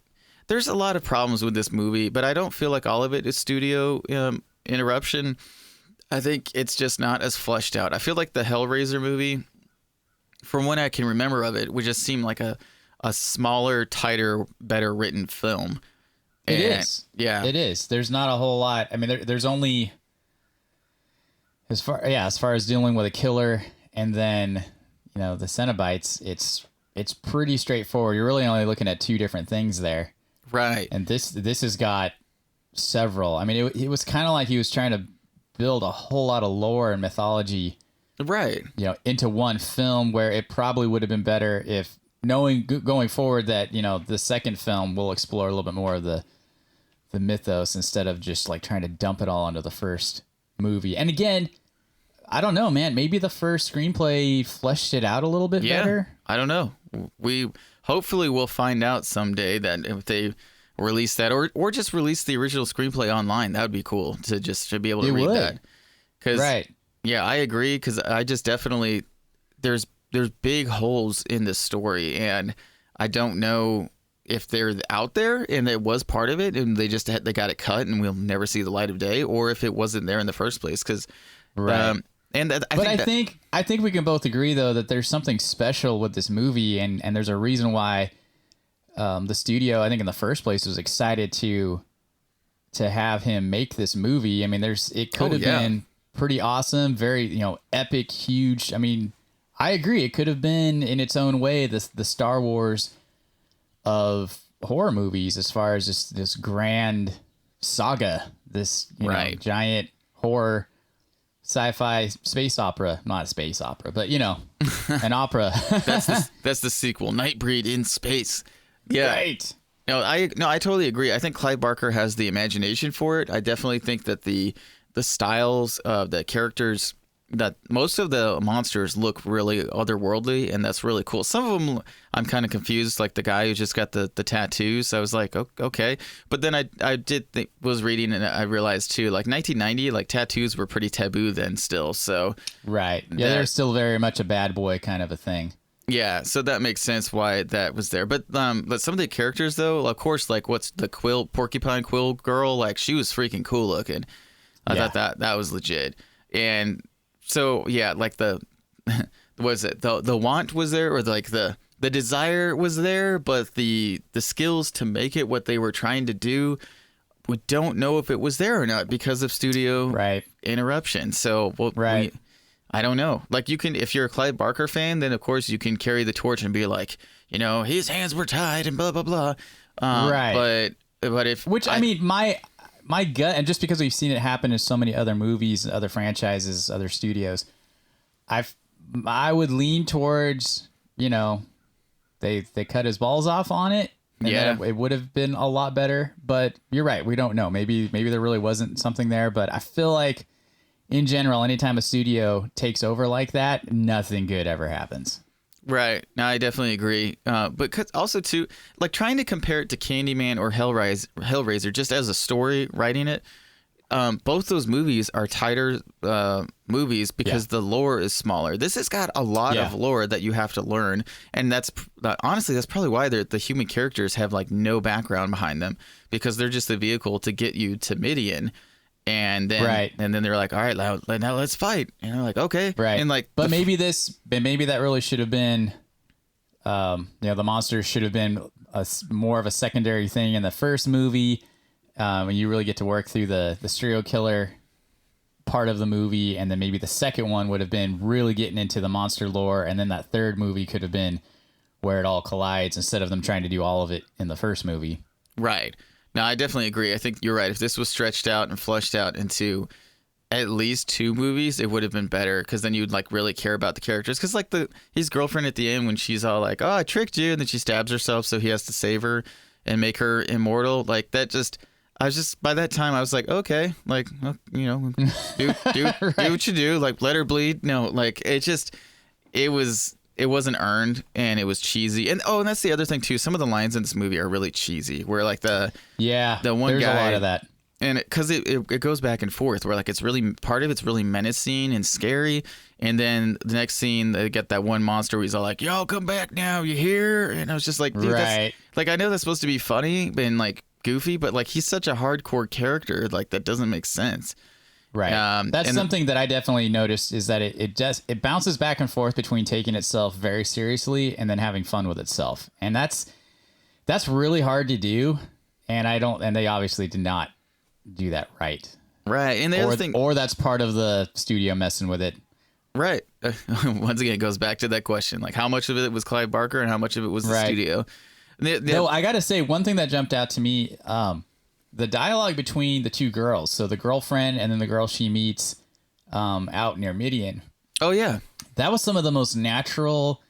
There's a lot of problems with this movie, but I don't feel like all of it is studio interruption. I think it's just not as fleshed out. I feel like the Hellraiser movie, from what I can remember of it, would just seem like a smaller, tighter, better written film. It is. Yeah. It is. There's not a whole lot. I mean, there's only as far as dealing with a killer, and then the Cenobites. It's pretty straightforward. You're really only looking at 2 different things there. Right. And this has got several. I mean, it was kind of like he was trying to build a whole lot of lore and mythology, Right. into one film, where it probably would have been better if knowing going forward that, the second film will explore a little bit more of the mythos instead of just like trying to dump it all onto the first movie. And again, I don't know, man, maybe the first screenplay fleshed it out a little bit better. I don't know. We hopefully we'll find out someday that if they release that or just release the original screenplay online, that would be cool to be able to read that. 'Cause, right. Yeah, I agree, because I just definitely there's big holes in this story, and I don't know if they're out there and it was part of it and they got it cut and we'll never see the light of day, or if it wasn't there in the first place. Because right. I think we can both agree though that there's something special with this movie, and there's a reason why the studio, I think in the first place, was excited to have him make this movie. I mean, it could have been pretty awesome, very, epic, huge. I mean, I agree. It could have been in its own way the Star Wars of horror movies, as far as this grand saga, this giant horror sci-fi space opera, not a space opera, but an opera. That's the sequel, Nightbreed in space. Yeah. Right. I totally agree. I think Clive Barker has the imagination for it. I definitely think that the styles of the characters, that most of the monsters look really otherworldly, and that's really cool. Some of them I'm kind of confused, like the guy who just got the tattoos. I was like, okay, but then I was reading and I realized too, like 1990, like tattoos were pretty taboo then still. So right, yeah, they're still very much a bad boy kind of a thing. Yeah, so that makes sense why that was there. But some of the characters though, of course, like what's the porcupine quill girl, like she was freaking cool looking. I thought that was legit. And so yeah, like the the want was there, or like the desire was there, but the skills to make it what they were trying to do, we don't know if it was there or not because of studio interruption. So I don't know. Like you can, if you're a Clive Barker fan, then of course you can carry the torch and be like, his hands were tied and blah blah blah. But if I mean my gut, and just because we've seen it happen in so many other movies, other franchises, other studios, I would lean towards, they cut his balls off on it, and then it would have been a lot better. But you're right, we don't know. Maybe there really wasn't something there, but I feel like in general, anytime a studio takes over like that, nothing good ever happens. Right. No, I definitely agree. But also too, like trying to compare it to Candyman or Hellraiser, just as a story, writing it, both those movies are tighter movies because the lore is smaller. This has got a lot of lore that you have to learn, and honestly that's probably why the human characters have like no background behind them, because they're just the vehicle to get you to Midian. And then they're like, all right, now let's fight. And they're like, okay. Right. And like, but maybe that really should have been, the monsters should have been more of a secondary thing in the first movie, when you really get to work through the serial killer part of the movie. And then maybe the second one would have been really getting into the monster lore. And then that third movie could have been where it all collides, instead of them trying to do all of it in the first movie. Right. No, I definitely agree. I think you're right. If this was stretched out and fleshed out into at least 2 movies, it would have been better, because then you'd like really care about the characters. Because like his girlfriend at the end, when she's all like, "Oh, I tricked you," and then she stabs herself, so he has to save her and make her immortal. Like that by that time I was like, okay, like do what you do, like let her bleed. No, like it wasn't earned, and it was cheesy. And that's the other thing too. Some of the lines in this movie are really cheesy. Where like the one there's guy, a lot of that, and because it goes back and forth. Where like it's really part of it's really menacing and scary, and then the next scene they get that one monster where he's all like, "Y'all come back now, you hear?" And I was just like, dude, that's, like I know that's supposed to be funny and like goofy, but like he's such a hardcore character, like that doesn't make sense. Right. That's something that I definitely noticed, is that it bounces back and forth between taking itself very seriously and then having fun with itself. And that's really hard to do. And they obviously did not do that right. Right. And the other thing, or that's part of the studio messing with it. Right. Once again, it goes back to that question, like how much of it was Clive Barker and how much of it was the studio. No, I gotta say one thing that jumped out to me, the dialogue between the two girls, so the girlfriend and then the girl she meets out near Midian. Oh yeah, that was some of the most natural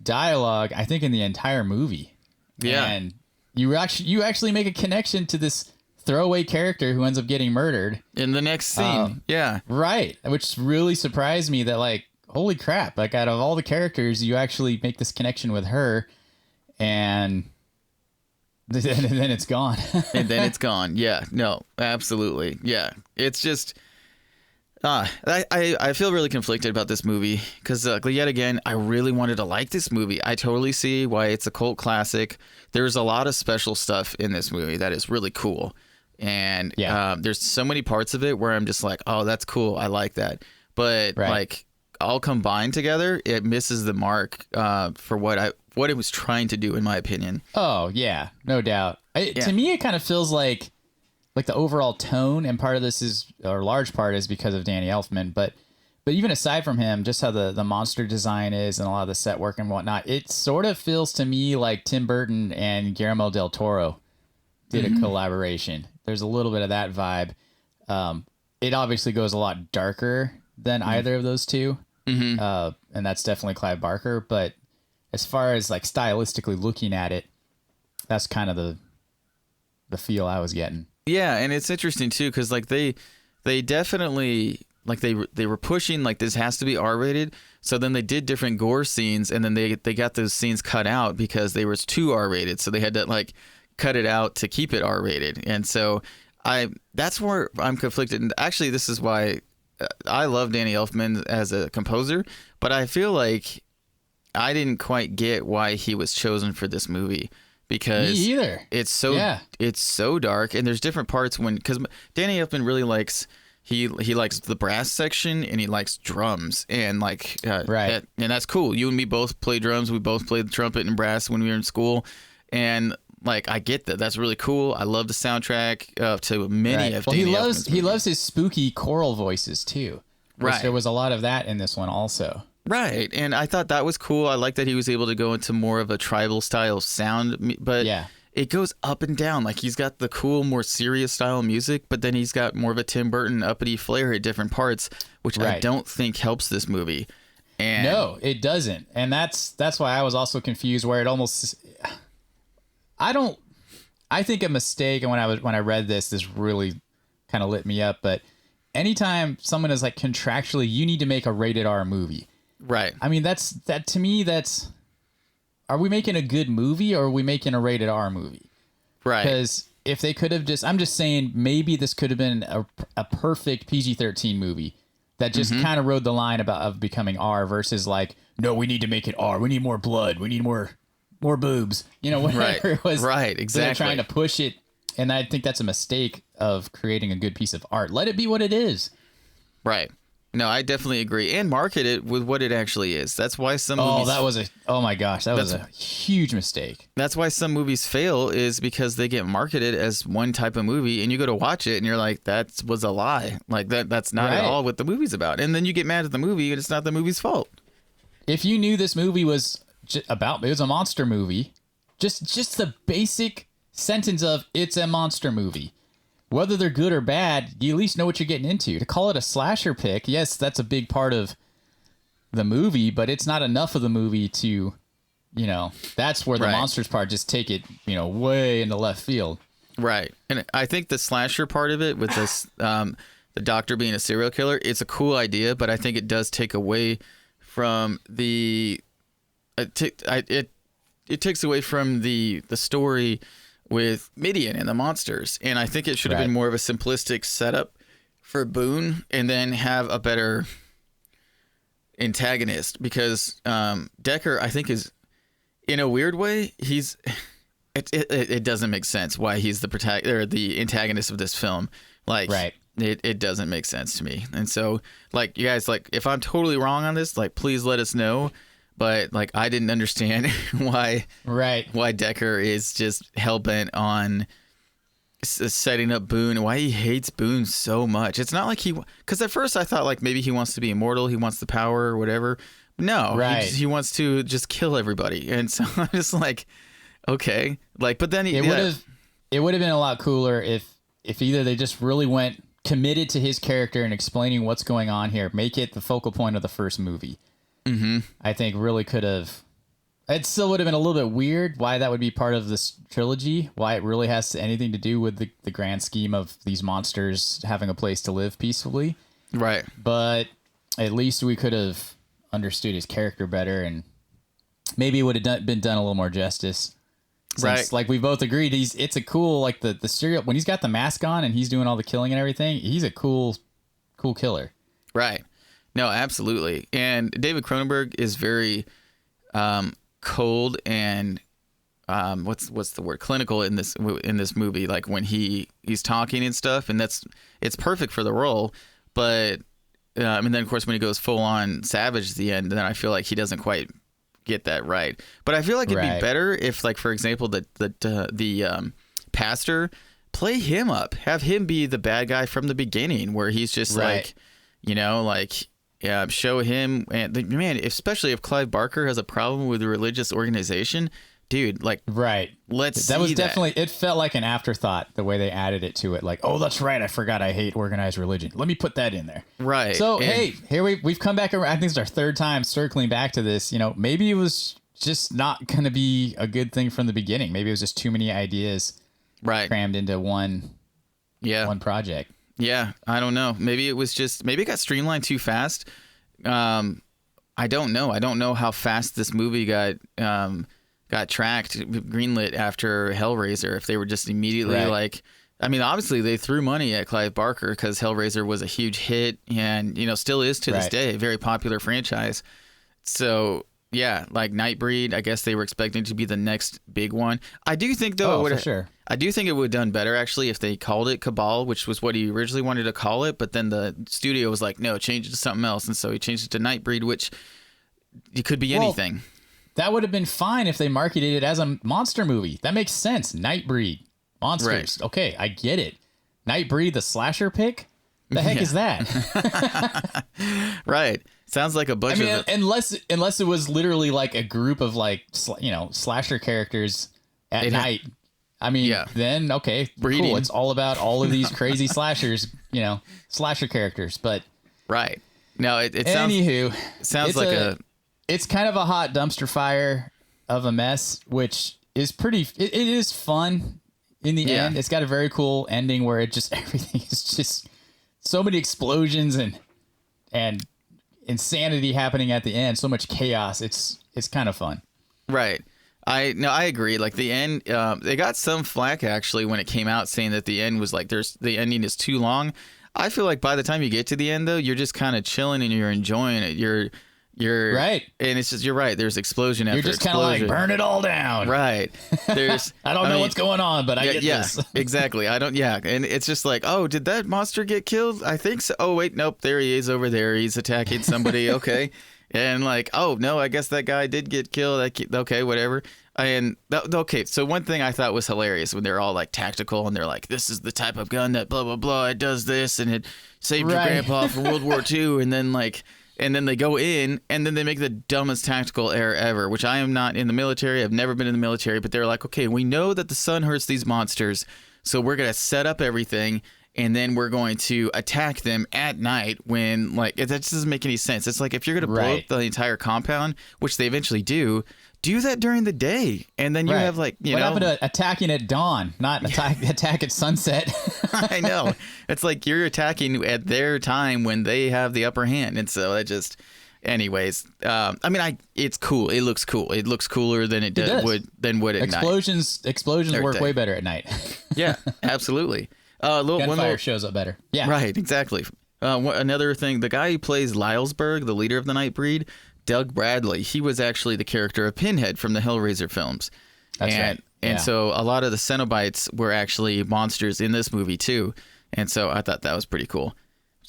dialogue I think in the entire movie. Yeah, and you actually make a connection to this throwaway character who ends up getting murdered in the next scene. Yeah, right, which really surprised me that like, holy crap, like out of all the characters, you actually make this connection with her, and then it's gone. And then it's gone. Yeah, no, absolutely. Yeah, it's just I feel really conflicted about this movie because yet again, I really wanted to like this movie. I totally see why it's a cult classic. There's a lot of special stuff in this movie that is really cool, and there's so many parts of it where I'm just like, oh, that's cool, I like that, but like all combined together, it misses the mark for what it was trying to do, in my opinion. Oh yeah, no doubt. To me, it kind of feels like the overall tone, and part of this is, or a large part is because of Danny Elfman, but even aside from him, just how the monster design is and a lot of the set work and whatnot, it sort of feels to me like Tim Burton and Guillermo del Toro did a collaboration. There's a little bit of that vibe. It obviously goes a lot darker than either of those two, and that's definitely Clive Barker, but as far as like stylistically looking at it, that's kind of the feel I was getting. Yeah, and it's interesting too because like they definitely like they were pushing like this has to be R-rated. So then they did different gore scenes, and then they got those scenes cut out because they were too R-rated. So they had to like cut it out to keep it R-rated. And so that's where I'm conflicted. And actually, this is why I love Danny Elfman as a composer, but I feel like I didn't quite get why he was chosen for this movie. Because me either. It's so dark, and there's different parts because Danny Elfman really likes he likes the brass section, and he likes drums, and like and that's cool. You and me both play drums. We both played the trumpet and brass when we were in school, and like I get that. That's really cool. I love the soundtrack to many of Danny Elfman's he loves his spooky choral voices too. Right, there was a lot of that in this one also. Right, and I thought that was cool. I like that he was able to go into more of a tribal style sound, but it goes up and down. Like he's got the cool, more serious style music, but then he's got more of a Tim Burton uppity flair at different parts, which I don't think helps this movie. And no, it doesn't, and that's why I was also confused. Where it almost, I think a mistake, and when I read this really kind of lit me up. But anytime someone is like contractually, you need to make a rated R movie. Right. I mean, to me, are we making a good movie or are we making a rated R movie? Right. Because if they could have I'm just saying maybe this could have been a perfect PG-13 movie that just kind of rode the line of becoming R versus like, no, we need to make it R. We need more blood. We need more boobs. You know, whatever it was. Right. Exactly. They're trying to push it. And I think that's a mistake of creating a good piece of art. Let it be what it is. Right. No, I definitely agree, and market it with what it actually is. That's why some movies... Oh my gosh, that was a huge mistake. That's why some movies fail, is because they get marketed as one type of movie, and you go to watch it, and you're like, that was a lie. Like that's not at all what the movie's about. And then you get mad at the movie, and it's not the movie's fault. If you knew this movie was it was a monster movie, just the basic sentence of it's a monster movie. Whether they're good or bad, you at least know what you're getting into. To call it a slasher pick, yes, that's a big part of the movie, but it's not enough of the movie to, that's where the monsters part just take it, way into left field. Right. And I think the slasher part of it with this, the doctor being a serial killer, it's a cool idea, but I think it does take away from it takes away from the story with Midian and the monsters. And I think it should have been more of a simplistic setup for Boone and then have a better antagonist, because Decker, I think, is, in a weird way, it doesn't make sense why he's the antagonist of this film. Like, it doesn't make sense to me. And so, like, you guys, like, if I'm totally wrong on this, like, please let us know. But like, I didn't understand why Decker is just hell-bent on setting up Boone, why he hates Boone so much. It's not like because at first I thought like maybe he wants to be immortal, he wants the power or whatever. No, he wants to just kill everybody. And so I'm just like, Okay, like, but then It would have been a lot cooler if either they just really went committed to his character and explaining what's going on here, make it the focal point of the first movie. Mm-hmm. I think really could have. It still would have been a little bit weird why that would be part of this trilogy, why it really has anything to do with the grand scheme of these monsters having a place to live peacefully. Right. But at least we could have understood his character better, and maybe it would have been done a little more justice. Since, right. Like we both agreed, it's a cool, like the serial, when he's got the mask on and he's doing all the killing and everything, he's a cool killer. Right. No, absolutely. And David Cronenberg is very cold and what's the word, clinical in this movie, like when he's talking and stuff, and it's perfect for the role. But and then of course when he goes full on savage at the end, then I feel like he doesn't quite get that right. But I feel like it'd be better if, like, for example, the pastor, play him up, have him be the bad guy from the beginning, where he's just like, show him. And man, especially if Clive Barker has a problem with a religious organization, dude, like, let's that was definitely, it felt like an afterthought the way they added it to it, like, oh, that's right, I forgot I hate organized religion, let me put that in there. Right. So hey, here we've come back around. I think it's our third time circling back to this. Maybe it was just not gonna be a good thing from the beginning. Maybe it was just too many ideas crammed into one project. Yeah, I don't know, maybe it got streamlined too fast. I don't know how fast this movie got tracked, greenlit after Hellraiser, if they were just immediately like, I mean, obviously they threw money at Clive Barker because Hellraiser was a huge hit and, still is to this day, a very popular franchise. So yeah, like Nightbreed, I guess they were expecting to be the next big one. I do think though, I do think it would have done better actually if they called it Cabal, which was what he originally wanted to call it, but then the studio was like, no, change it to something else, and so he changed it to Nightbreed, which it could be anything. That would have been fine if they marketed it as a monster movie. That makes sense. Nightbreed. Monsters. Right. Okay, I get it. Nightbreed, the slasher pick? The heck is that? Right. Sounds like a bunch of... unless it was literally like a group of slasher characters at night. I mean, then, okay, breeding. Cool. It's all about all of these crazy slashers, slasher characters. But... Right. No, it sounds like it's kind of a hot dumpster fire of a mess, which is it is fun in the end. It's got a very cool ending where everything is just so many explosions and insanity happening at the end. So much chaos. It's kind of fun. Right. I agree. Like the end, they got some flack actually when it came out saying that the end was like, the ending is too long. I feel like by the time you get to the end though, you're just kind of chilling and you're enjoying it. You're right, and it's just, you're right. There's explosion after explosion. You're just kind of like, burn it all down. Right. There's I don't know what's going on, but I get this. Exactly. I don't. Yeah, and it's just like, oh, did that monster get killed? I think so. Oh wait, nope. There he is over there. He's attacking somebody. Okay, and like, oh no, I guess that guy did get killed. Okay, whatever. And okay, so one thing I thought was hilarious when they're all like tactical and they're like, this is the type of gun that blah blah blah. It does this and it saved your grandpa from World War II, and then like. And then they go in, and then they make the dumbest tactical error ever, which I am not in the military. I've never been in the military, but they're like, okay, we know that the sun hurts these monsters, so we're going to set up everything, and then we're going to attack them at night when, like, that just doesn't make any sense. It's like, if you're going to blow up the entire compound, which they eventually do that during the day. And then you have, like, what happened to attacking at dawn, not attack at sunset? I know. It's like you're attacking at their time when they have the upper hand. And so it just, anyways, I mean, it's cool. It looks cool. It looks cooler than it would at night. Explosions work way better at night. Yeah, absolutely. Gunfire shows up better. Yeah. Right, exactly. Another thing, the guy who plays Lylesburg, the leader of the Nightbreed, Doug Bradley, he was actually the character of Pinhead from the Hellraiser films. That's right. And so a lot of the Cenobites were actually monsters in this movie too. And so I thought that was pretty cool.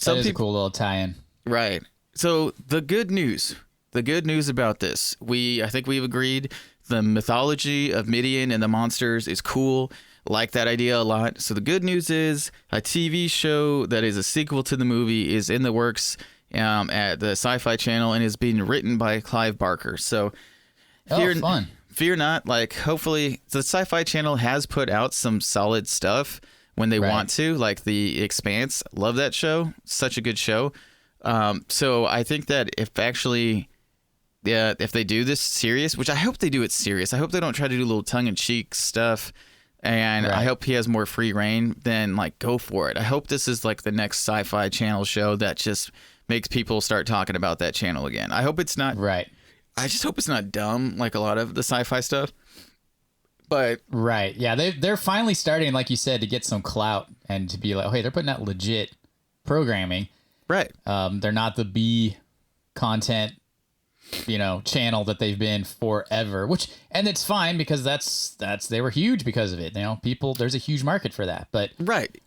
That is a cool little tie-in. Right. So the good news about this, I think we've agreed the mythology of Midian and the monsters is cool. Like that idea a lot. So the good news is a TV show that is a sequel to the movie is in the works at the Sci-Fi Channel and is being written by Clive Barker. So fun. fear not. Like, hopefully, the Sci-Fi Channel has put out some solid stuff when they want to. Like The Expanse, love that show. Such a good show. So I think that if they do this serious, which I hope they do it serious. I hope they don't try to do little tongue-in-cheek stuff. And I hope he has more free reign. Then like go for it. I hope this is like the next Sci-Fi Channel show that just makes people start talking about that channel again. I hope it's not right. I just hope it's not dumb like a lot of the sci-fi stuff. But yeah, they're finally starting, like you said, to get some clout and to be like, oh, hey, they're putting out legit programming. Right. They're not the B content, channel that they've been forever, and it's fine because they were huge because of it. There's a huge market for that. But right.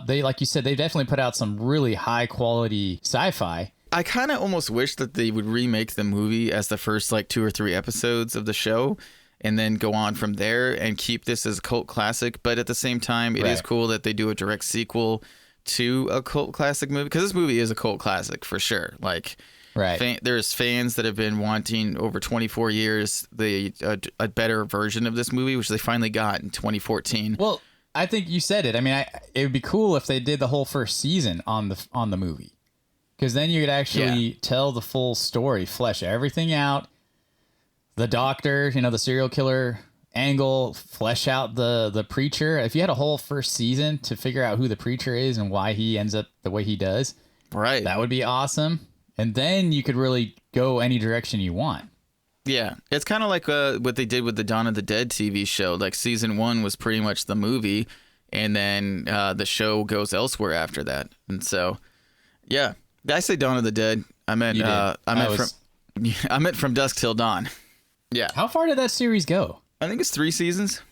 They, like you said, they definitely put out some really high quality sci-fi. I kind of almost wish that they would remake the movie as the first like 2 or 3 episodes of the show and then go on from there and keep this as a cult classic. But at the same time, it is cool that they do a direct sequel to a cult classic movie, because this movie is a cult classic for sure. Like, there's fans that have been wanting over 24 years a better version of this movie, which they finally got in 2014. Well, I think you said it. I mean, it would be cool if they did the whole first season on the movie, because then you could actually tell the full story, flesh everything out. The doctor, the serial killer angle, flesh out the preacher. If you had a whole first season to figure out who the preacher is and why he ends up the way he does, right, that would be awesome. And then you could really go any direction you want. Yeah, it's kind of like what they did with the Dawn of the Dead TV show. Like season 1 was pretty much the movie, and then the show goes elsewhere after that. And so, yeah, did I say Dawn of the Dead? I meant I meant From Dusk Till Dawn. Yeah. How far did that series go? I think it's 3 seasons.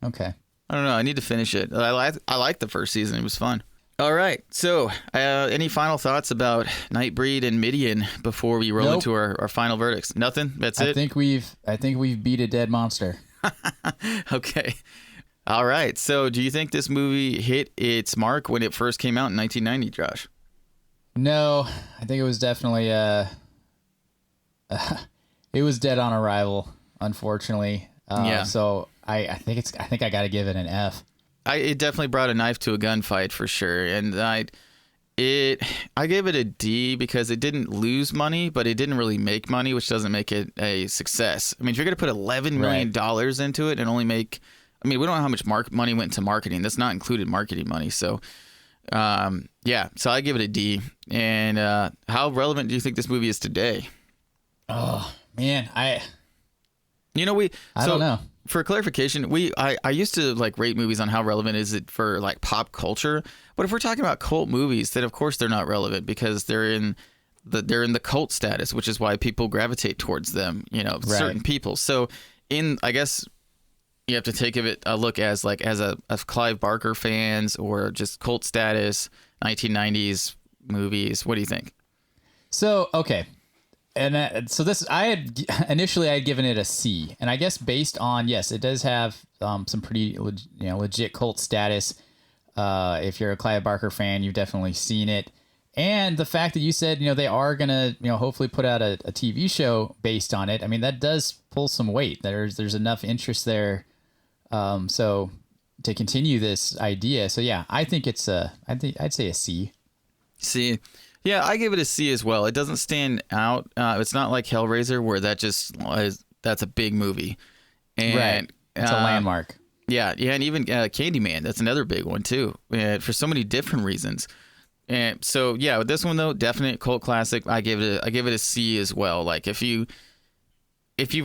Okay. I don't know. I need to finish it. I liked the first season. It was fun. All right. So, any final thoughts about Nightbreed and Midian before we roll into our final verdicts? Nothing. That's it. I think we've beat a dead monster. Okay. All right. So, do you think this movie hit its mark when it first came out in 1990, Josh? No, I think it was definitely it was dead on arrival, unfortunately. So I think I got to give it an F. It definitely brought a knife to a gunfight for sure, and I gave it a D because it didn't lose money, but it didn't really make money, which doesn't make it a success. I mean, if you're gonna put $11 million into it and only make, we don't know how much money went into marketing. That's not included marketing money. So, so I give it a D. And how relevant do you think this movie is today? Oh man, I don't know. For clarification, I used to like rate movies on how relevant is it for like pop culture, but if we're talking about cult movies, then of course they're not relevant because they're in the cult status, which is why people gravitate towards them. Certain people. So I guess you have to take a look as Clive Barker fans or just cult status, 1990s movies. What do you think? So okay. And so this, I had given it a C, and I guess based on, yes, it does have some pretty legit cult status. If you're a Clive Barker fan, you've definitely seen it, and the fact that you said they are gonna hopefully put out a TV show based on it. I mean, that does pull some weight. There's enough interest there, so to continue this idea. So yeah, I think I'd say a C. C. Yeah, I give it a C as well. It doesn't stand out. It's not like Hellraiser where that's a big movie. And, it's a landmark. Yeah, and even Candyman, that's another big one too, for so many different reasons. And so yeah, with this one though, definite cult classic. I give it a C as well. Like if you've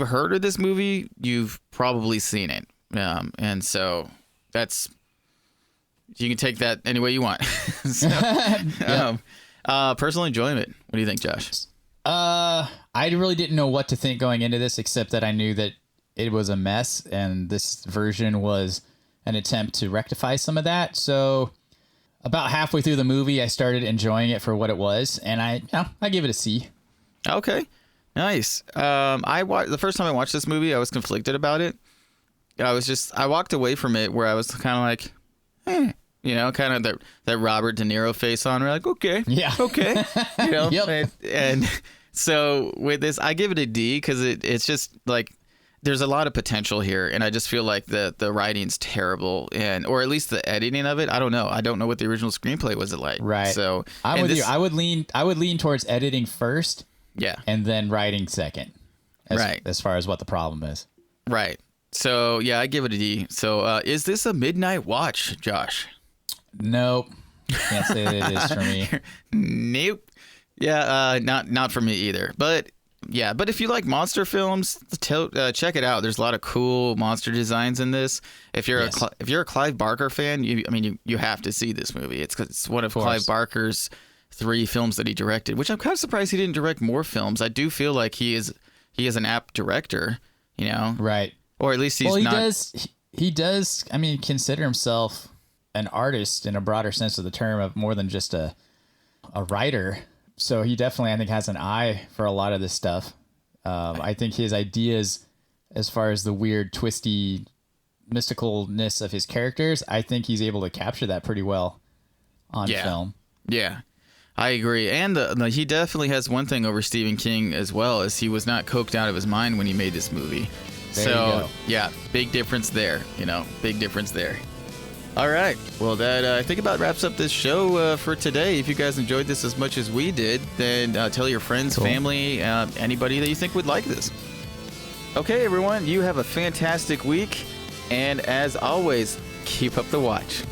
heard of this movie, you've probably seen it. And so you can take that any way you want. So, personal enjoyment. What do you think, Josh? I really didn't know what to think going into this, except that I knew that it was a mess, and this version was an attempt to rectify some of that. So, about halfway through the movie, I started enjoying it for what it was, and I give it a C. Okay, nice. The first time I watched this movie, I was conflicted about it. I walked away from it where I was kind of like, kind of that Robert De Niro face on. We're like, okay, yeah, okay, yep. And so with this, I give it a D because it's just like there's a lot of potential here, and I just feel like the writing's terrible, or at least the editing of it. I don't know. I don't know what the original screenplay was like. Right. So I'm with you. I would lean towards editing first. Yeah. And then writing second. As far as what the problem is. Right. So yeah, I give it a D. So is this a midnight watch, Josh? Nope. Can't say that it is for me. Nope. Yeah. Not for me either. But yeah, but if you like monster films, check it out. There's a lot of cool monster designs in this. If you're a Clive Barker fan, you have to see this movie. It's one of Clive Barker's 3 films that he directed, which I'm kind of surprised he didn't direct more films. I do feel like he is an apt director, Right. Or at least he's not. He does. I mean, consider himself an artist in a broader sense of the term, of more than just a writer. So he definitely, I think, has an eye for a lot of this stuff. I think his ideas, as far as the weird, twisty, mysticalness of his characters, I think he's able to capture that pretty well on film. Yeah, I agree. And he definitely has one thing over Stephen King as well, as he was not coked out of his mind when he made this movie. There you go. Yeah, big difference there. Big difference there. All right. Well, that I think about wraps up this show for today. If you guys enjoyed this as much as we did, then tell your friends, family, anybody that you think would like this. Okay, everyone, you have a fantastic week. And as always, keep up the watch.